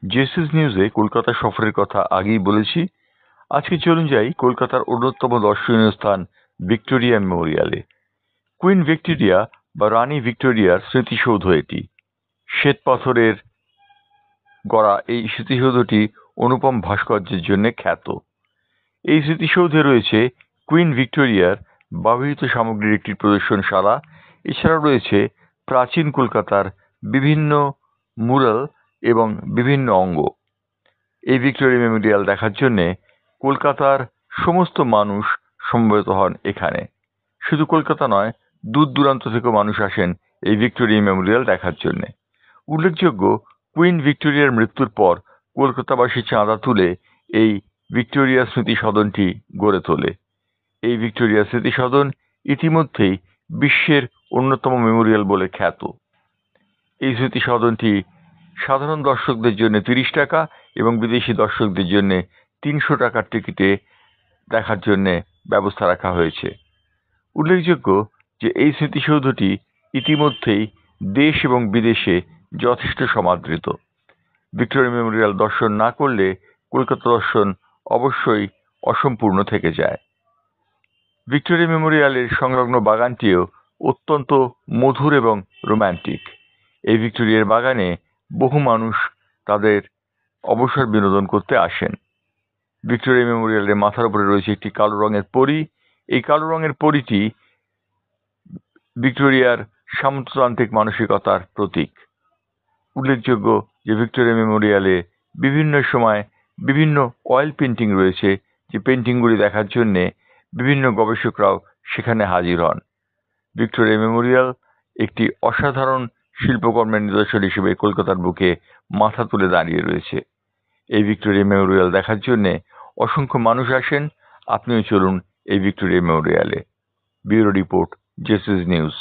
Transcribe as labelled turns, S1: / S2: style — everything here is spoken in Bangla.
S1: জেসিস নিউজে কলকাতা সফরের কথা আগেই বলেছি। আজকে চলুন যাই কলকাতার অন্যতম দর্শনীয় স্থান ভিক্টোরিয়া মেমোরিয়ালে। কুইন ভিক্টোরিয়া বা রানী ভিক্টোরিয়ার স্মৃতিসৌধ এটি। শ্বেতপাথরের গড়া এই স্মৃতিসৌধটি অনুপম ভাস্কর্যের জন্য খ্যাত। এই স্মৃতিসৌধে রয়েছে কুইন ভিক্টোরিয়ার ব্যবহৃত সামগ্রীর একটি প্রদর্শনশালা। এছাড়াও রয়েছে প্রাচীন কলকাতার বিভিন্ন মুরাল এবং বিভিন্ন অঙ্গ। এই ভিক্টোরিয়া মেমোরিয়াল দেখার জন্যে কলকাতার সমস্ত মানুষ সমবেত হন এখানে। শুধু কলকাতা নয়, দূর দূরান্ত থেকেও মানুষ আসেন এই ভিক্টোরিয়া মেমোরিয়াল দেখার জন্যে। উল্লেখযোগ্য, কুইন ভিক্টোরিয়ার মৃত্যুর পর কলকাতাবাসী চাঁদা তুলে এই ভিক্টোরিয়া স্মৃতি সদনটি গড়ে তোলে। এই ভিক্টোরিয়া স্মৃতি সদন ইতিমধ্যেই বিশ্বের অন্যতম মেমোরিয়াল বলে খ্যাত। এই স্মৃতি সদনটি সাধারণ দর্শকদের জন্য 30 টাকা এবং বিদেশি দর্শকদের জন্য 300 টাকার টিকিটে দেখার জন্য ব্যবস্থা রাখা হয়েছে। উল্লেখযোগ্য যে এই স্মৃতিসৌধটি ইতিমধ্যেই দেশ এবং বিদেশে যথেষ্ট সমাদৃত। ভিক্টোরিয়া মেমোরিয়াল দর্শন না করলে কলকাতা দর্শন অবশ্যই অসম্পূর্ণ থেকে যায়। ভিক্টোরিয়া মেমোরিয়ালের সংলগ্ন বাগানটিও অত্যন্ত মধুর এবং রোম্যান্টিক। এই ভিক্টোরিয়ার বাগানে বহু মানুষ তাদের অবসর বিনোদন করতে আসেন। ভিক্টোরিয়া মেমোরিয়ালের মাথার উপরে রয়েছে একটি কালো রঙের পরী। এই কালো রঙের পরীটি ভিক্টোরিয়ার সামন্ততান্ত্রিক মানসিকতার প্রতীক। উল্লেখযোগ্য যে ভিক্টোরিয়া মেমোরিয়ালে বিভিন্ন সময় বিভিন্ন অয়েল পেন্টিং রয়েছে, যে পেন্টিংগুলি দেখার জন্যে বিভিন্ন গবেষকরাও সেখানে হাজির হন। ভিক্টোরিয়া মেমোরিয়াল একটি অসাধারণ শিল্পকর্মের নিদর্শন হিসেবে কলকাতার বুকে মাথা তুলে দাঁড়িয়ে রয়েছে। এই ভিক্টোরিয়া মেমোরিয়াল দেখার জন্যে অসংখ্য মানুষ আসেন। আপনিও চলুন এই ভিক্টোরিয়া মেমোরিয়ালে। ব্যুরো রিপোর্ট, জেসিস নিউজ।